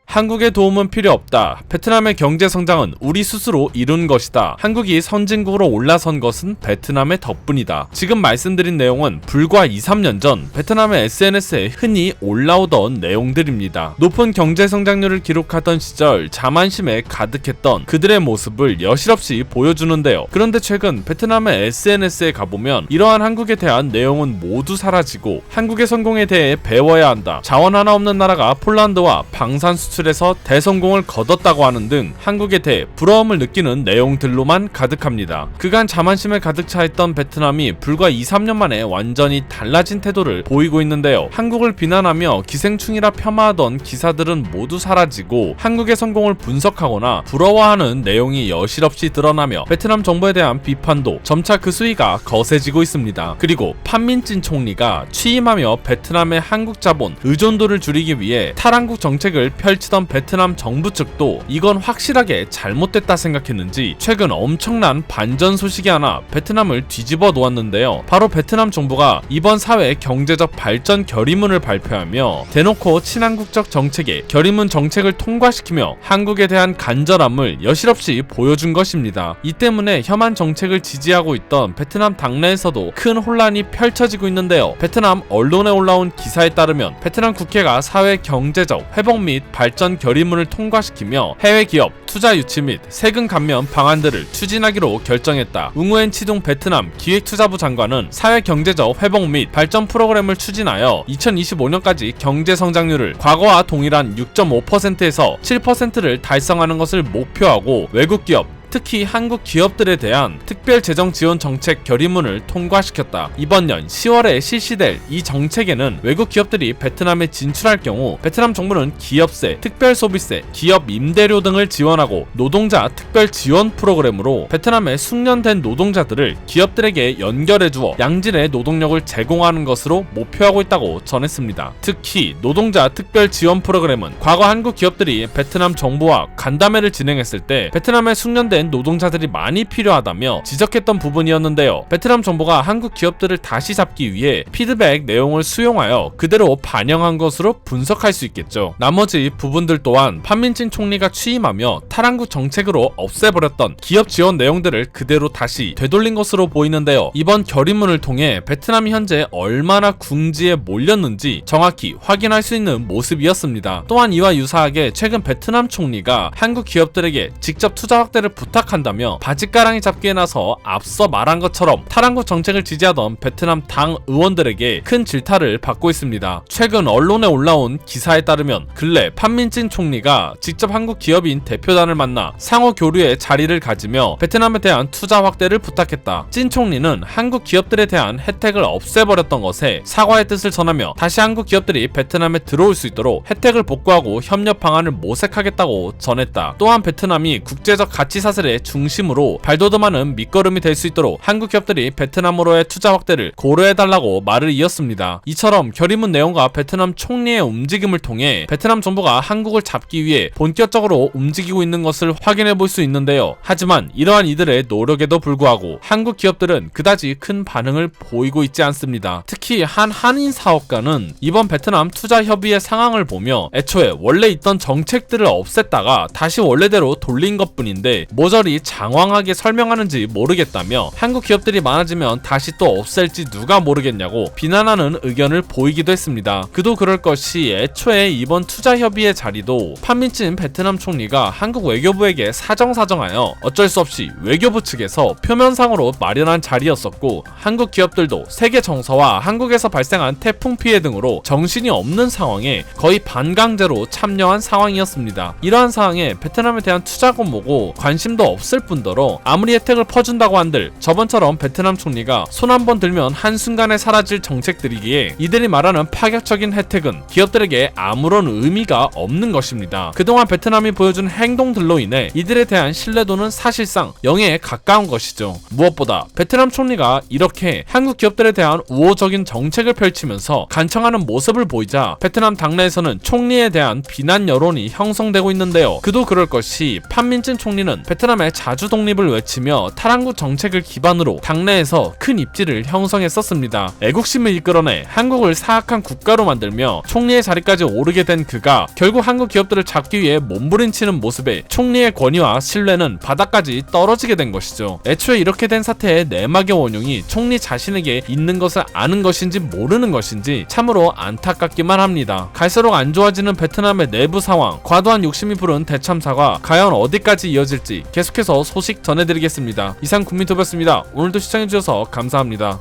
한국의 도움은 필요 없다. 베트남의 경제 성장은 우리 스스로 이룬 것이다. 한국이 선진국으로 올라선 것은 베트남의 덕분이다. 지금 말씀드린 내용은 불과 2-3년 전 베트남의 SNS에 흔히 올라오던 내용들입니다. 높은 경제 성장률을 기록하던 시절 자만심에 가득했던 그들의 모습을 여실없이 보여주는데요. 그런데 최근 베트남의 SNS에 가보면 이러한 한국에 대한 내용은 모두 사라지고 한국의 성공에 대해 배워야 한다. 자원 하나 없는 나라가 폴란드와 방산 수출에서 대성공을 거뒀다고 하는 등 한국에 대해 부러움을 느끼는 내용들로만 가득합니다. 그간 자만심에 가득 차있던 베트남이 불과 2-3년 만에 완전히 달라진 태도를 보이고 있는데요. 한국을 비난하며 기생충이라 폄하하던 기사들은 모두 사라지고 한국의 성공을 분석하거나 부러워하는 내용이 여실없이 드러나며 베트남 정부에 대한 비판도 점차 그 수위가 거세지고 있습니다. 그리고 판민진 총리가 취임하며 베트남의 한국 자본 의존도를 줄이기 위해 탈한국 정책을 펼치던 베트남 정부 측도 이건 확실하게 잘못됐다 생각했는지 최근 엄청난 반전 소식이 하나 베트남을 뒤집어 놓았는데요. 바로 베트남 정부가 이번 사회 경제적 발전 결의문을 발표하며 대놓고 친한국적 정책에 결의문 정책을 통과시키며 한국에 대한 간절함을 여실없이 보여준 것입니다. 이 때문에 혐한 정책을 지지하고 있던 베트남 당내에서도 큰 혼란이 펼쳐지고 있는데요. 베트남 언론에 올라온 기사에 따르면 베트남 국회가 사회 경제적 회복 및 발전 결의문을 통과시키며 해외 기업 투자 유치 및 세금 감면 방안들을 추진하기로 결정했다. 웅우엔 치둥 베트남 기획투자부 장관은 사회 경제적 회복 및 발전 프로그램을 추진하여 2025년까지 경제 성장률을 과거와 동일한 6.5%에서 7%를 달성하는 것을 목표하고 외국 기업 특히 한국 기업들에 대한 특별 재정 지원 정책 결의문을 통과시켰다. 이번 년 10월에 실시될 이 정책에는 외국 기업들이 베트남에 진출할 경우 베트남 정부는 기업세, 특별 소비세, 기업 임대료 등을 지원하고 노동자 특별 지원 프로그램으로 베트남의 숙련된 노동자들을 기업들에게 연결해 주어 양질의 노동력을 제공하는 것으로 목표하고 있다고 전했습니다. 특히 노동자 특별 지원 프로그램은 과거 한국 기업들이 베트남 정부와 간담회를 진행했을 때 베트남의 숙련된 노동자들이 많이 필요하다며 지적했던 부분이었는데요. 베트남 정부가 한국 기업들을 다시 잡기 위해 피드백 내용을 수용하여 그대로 반영한 것으로 분석할 수 있겠죠. 나머지 부분들 또한 판민진 총리가 취임하며 탈한국 정책으로 없애버렸던 기업 지원 내용들을 그대로 다시 되돌린 것으로 보이는데요. 이번 결의문을 통해 베트남이 현재 얼마나 궁지에 몰렸는지 정확히 확인할 수 있는 모습이었습니다. 또한 이와 유사하게 최근 베트남 총리가 한국 기업들에게 직접 투자 확대를 부탁한다며 바짓가랑이 잡기에 나서 앞서 말한 것처럼 탈한국 정책을 지지하던 베트남 당 의원들에게 큰 질타를 받고 있습니다. 최근 언론에 올라온 기사에 따르면 근래 판민진 총리가 직접 한국 기업인 대표단을 만나 상호 교류의 자리를 가지며 베트남에 대한 투자 확대를 부탁했다. 찐 총리는 한국 기업들에 대한 혜택을 없애버렸던 것에 사과의 뜻을 전하며 다시 한국 기업들이 베트남에 들어올 수 있도록 혜택을 복구하고 협력 방안을 모색하겠다고 전했다. 또한 베트남이 국제적 가치 사슬의 중심으로 발돋움하는 밑거름이 될 수 있도록 한국 기업들이 베트남으로의 투자 확대를 고려해달라고 말을 이었습니다. 이처럼 결의문 내용과 베트남 총리의 움직임을 통해 베트남 정부가 한국을 잡기 위해 본격적으로 움직이고 있는 것을 확인해 볼 수 있는데요. 하지만 이러한 이들의 노력에도 불구하고 한국 기업들은 그다지 큰 반응을 보이고 있지 않습니다. 특히 한 한인 사업가는 이번 베트남 투자 협의의 상황을 보며 애초에 원래 있던 정책들을 없앴다가 다시 원래대로 돌린 것뿐인데 모조리 장황하게 설명하는지 모르겠다며 한국 기업들이 많아지면 다시 또 없앨지 누가 모르겠냐고 비난하는 의견을 보이기도 했습니다. 그도 그럴 것이 애초에 이번 투자 협의의 자리도 판민진 베트남 총리가 한국 외교부에게 사정하여 어쩔 수 없이 외교부 측에서 표면상으로 마련한 자리였었고 한국 기업들도 세계 정서와 한국에서 발생한 태풍 피해 등으로 정신이 없는 상황에 거의 반강제로 참여한 상황이었습니다. 이러한 상황에 베트남에 대한 투자고 뭐고 관심도 없을 뿐더러 아무리 혜택을 퍼준다고 한들 저번처럼 베트남 총리가 손 한 번 들면 한순간에 사라질 정책들이기에 이들이 말하는 파격적인 혜택은 기업들에게 아무런 의미가 없는 것입니다. 그동안 베트남이 보여준 행동들로 인해 이들에 대한 신뢰도는 사실상 0에 가까운 것이죠. 무엇보다 베트남 총리가 이렇게 한국 기업들에 대한 우호적인 정책을 펼치면서 간청하는 모습을 보이자 베트남 당내에서는 총리에 대한 비난 여론이 형성되고 있는데요. 그도 그럴 것이 판민진 총리는 베트남 베트남의 자주 독립을 외치며 탈한국 정책을 기반으로 당내에서 큰 입지를 형성했었습니다. 애국심을 이끌어내 한국을 사악한 국가로 만들며 총리의 자리까지 오르게 된 그가 결국 한국 기업들을 잡기 위해 몸부림치는 모습에 총리의 권위와 신뢰는 바닥까지 떨어지게 된 것이죠. 애초에 이렇게 된 사태의 내막의 원흉이 총리 자신에게 있는 것을 아는 것인지 모르는 것인지 참으로 안타깝기만 합니다. 갈수록 안 좋아지는 베트남의 내부 상황, 과도한 욕심이 부른 대참사가 과연 어디까지 이어질지 계속해서 소식 전해드리겠습니다. 이상 국민투표였습니다. 오늘도 시청해주셔서 감사합니다.